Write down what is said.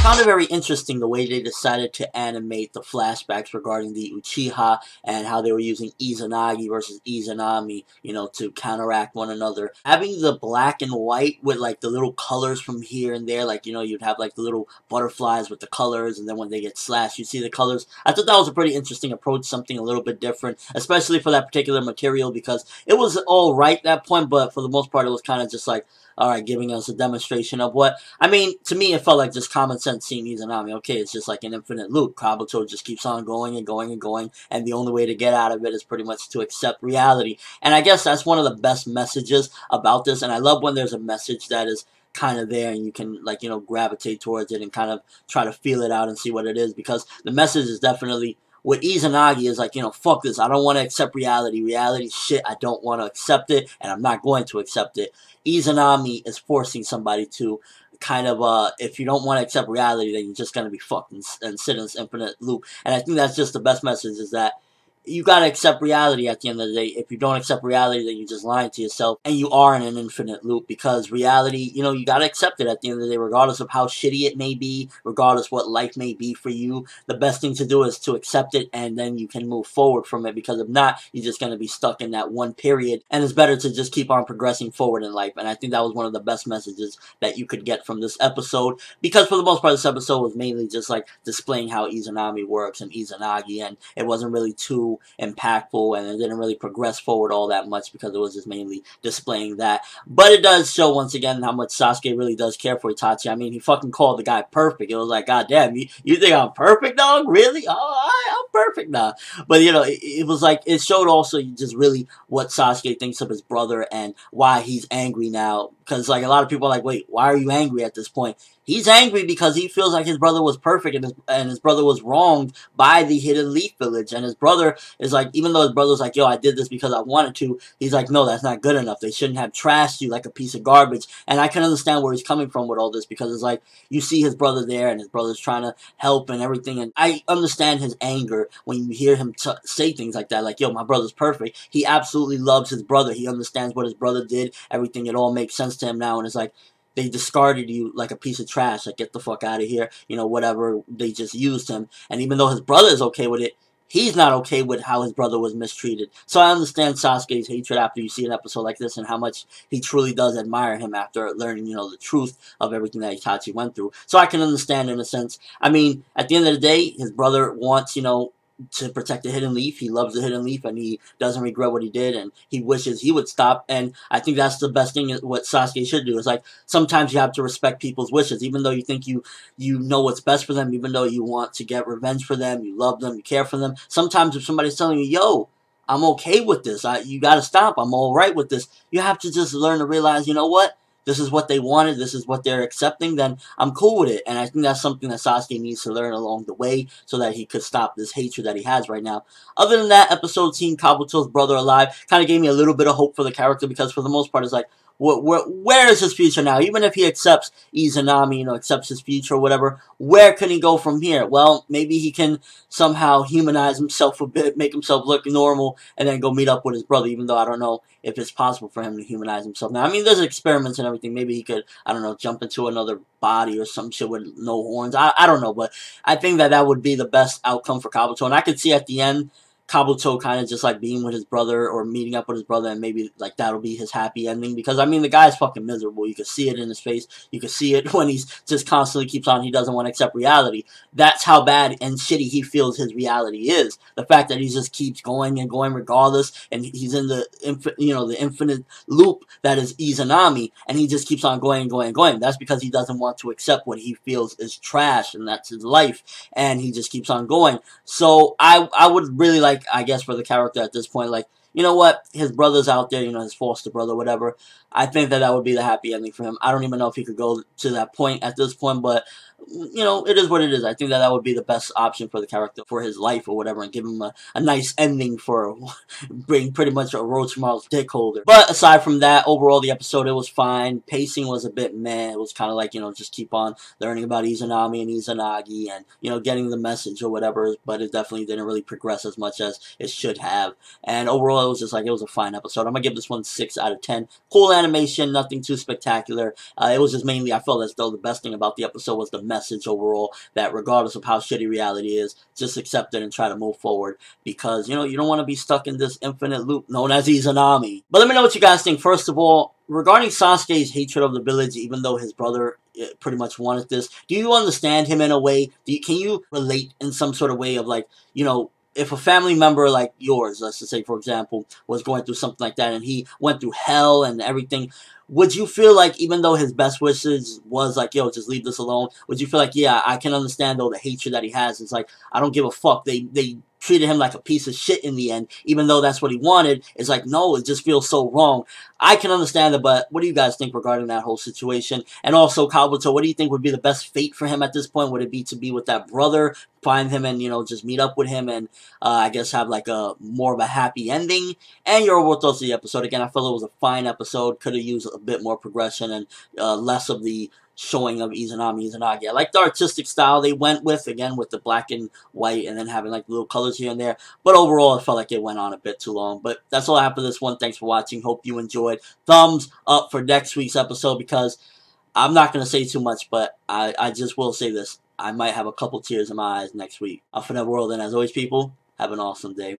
Found it very interesting the way they decided to animate the flashbacks regarding the Uchiha and how they were using Izanagi versus Izanami, you know, to counteract one another. Having the black and white with like the little colors from here and there, like, you know, you'd have like the little butterflies with the colors, and then when they get slashed, you see the colors. I thought that was a pretty interesting approach, something a little bit different, especially for that particular material, because it was all right at that point, but for the most part, it was kind of just like, alright, giving us a demonstration of what, I mean, to me, it felt like just common sense seeing Izanami. Okay, it's just like an infinite loop. Kabuto just keeps on going and going and going, and the only way to get out of it is pretty much to accept reality. And I guess that's one of the best messages about this, and I love when there's a message that is kind of there and you can, like, you know, gravitate towards it and kind of try to feel it out and see what it is, because the message is definitely, with Izanagi, is like, you know, fuck this, I don't want to accept reality. Reality's shit, I don't want to accept it, and I'm not going to accept it. Izanami is forcing somebody to kind of, if you don't want to accept reality, then you're just going to be fucked and sit in this infinite loop. And I think that's just the best message, is that you gotta accept reality at the end of the day. If you don't accept reality, then you're just lying to yourself, and you are in an infinite loop, because reality, you know, you gotta accept it at the end of the day, regardless of how shitty it may be, regardless what life may be for you. The best thing to do is to accept it, and then you can move forward from it, because if not, you're just gonna be stuck in that one period, and it's better to just keep on progressing forward in life. And I think that was one of the best messages that you could get from this episode, because for the most part, this episode was mainly just like displaying how Izanami works and Izanagi, and it wasn't really too impactful, and it didn't really progress forward all that much, because it was just mainly displaying that. But it does show once again how much Sasuke really does care for Itachi. I mean, he fucking called the guy perfect. It was like, god damn, you think I'm perfect, dog? Really? Oh, I'm perfect now. But you know, it was like, it showed also just really what Sasuke thinks of his brother and why he's angry now. Because like a lot of people are like, wait, why are you angry at this point? He's angry because he feels like his brother was perfect, and his brother was wronged by the Hidden Leaf Village. And his brother is like, even though his brother's like, yo, I did this because I wanted to, he's like, no, that's not good enough. They shouldn't have trashed you like a piece of garbage. And I can understand where he's coming from with all this, because it's like, you see his brother there, and his brother's trying to help and everything. And I understand his anger when you hear him say things like that, like, yo, my brother's perfect. He absolutely loves his brother. He understands what his brother did, everything. It all makes sense to him now, and it's like, they discarded you like a piece of trash, like, get the fuck out of here, you know, whatever, they just used him. And even though his brother is okay with it, he's not okay with how his brother was mistreated. So I understand Sasuke's hatred after you see an episode like this, and how much he truly does admire him after learning, you know, the truth of everything that Itachi went through. So I can understand in a sense. I mean, at the end of the day, his brother wants, you know, to protect the Hidden Leaf. He loves the Hidden Leaf, and he doesn't regret what he did, and he wishes he would stop. And I think that's the best thing, what Sasuke should do. Is like, sometimes you have to respect people's wishes, even though you think you know what's best for them, even though you want to get revenge for them, you love them, you care for them. Sometimes if somebody's telling you, yo, I'm okay with this, you gotta stop, I'm alright with this, you have to just learn to realize, you know what, this is what they wanted, this is what they're accepting, then I'm cool with it. And I think that's something that Sasuke needs to learn along the way, so that he could stop this hatred that he has right now. Other than that, episode seeing Kabuto's brother alive kind of gave me a little bit of hope for the character, because for the most part, it's like, where is his future now? Even if he accepts Izanami, you know, accepts his future or whatever, where can he go from here? Well, maybe he can somehow humanize himself a bit, make himself look normal, and then go meet up with his brother, even though I don't know if it's possible for him to humanize himself. Now, I mean, there's experiments and everything. Maybe he could, I don't know, jump into another body or some shit with no horns. I don't know, but I think that would be the best outcome for Kabuto. And I could see at the end, Kabuto kind of just like being with his brother, or meeting up with his brother, and maybe like that'll be his happy ending, because I mean, the guy's fucking miserable. You can see it in his face. You can see it when he's just constantly keeps on, he doesn't want to accept reality. That's how bad and shitty he feels his reality is. The fact that he just keeps going and going regardless, and he's in the the infinite loop that is Izanami, and he just keeps on going and going and going. That's because he doesn't want to accept what he feels is trash, and that's his life, and he just keeps on going. So I would really like, I guess, for the character at this point, like, you know what, his brother's out there, you know, his foster brother, whatever. I think that would be the happy ending for him. I don't even know if he could go to that point at this point, but, you know, it is what it is. I think that would be the best option for the character, for his life or whatever, and give him a nice ending for being pretty much a Orochimaru's dick holder. But aside from that, overall, the episode, it was fine. Pacing was a bit meh. It was kind of like, you know, just keep on learning about Izanami and Izanagi, and, you know, getting the message or whatever, but it definitely didn't really progress as much as it should have. And overall, it was just like, it was a fine episode. I'm gonna give this one 6 out of 10. Cool animation, nothing too spectacular. It was just mainly, I felt as though the best thing about the episode was the message overall, that regardless of how shitty reality is, just accept it and try to move forward, because, you know, you don't want to be stuck in this infinite loop known as Izanami. But let me know what you guys think. First of all, regarding Sasuke's hatred of the village, even though his brother pretty much wanted this, do you understand him in a way? Can you relate in some sort of way of, like, you know, if a family member like yours, let's just say, for example, was going through something like that and he went through hell and everything, would you feel like, even though his best wishes was like, yo, just leave this alone, would you feel like, yeah, I can understand, though, the hatred that he has? It's like, I don't give a fuck. They treated him like a piece of shit in the end, even though that's what he wanted. It's like, no, it just feels so wrong. I can understand it, but what do you guys think regarding that whole situation? And also, Kabuto, what do you think would be the best fate for him at this point? Would it be to be with that brother, find him and, you know, just meet up with him and, I guess, have like a more of a happy ending? And your overall thoughts of the episode. Again, I felt it was a fine episode. Could have used a bit more progression and less of the showing of Izanagi. I like the artistic style they went with, again, with the black and white and then having like little colors here and there. But overall, I felt like it went on a bit too long. But that's all I have for this one. Thanks for watching. Hope you enjoyed. Thumbs up for next week's episode, because I'm not going to say too much, but I just will say this. I might have a couple tears in my eyes next week. ForneverWorld, and as always, people, have an awesome day.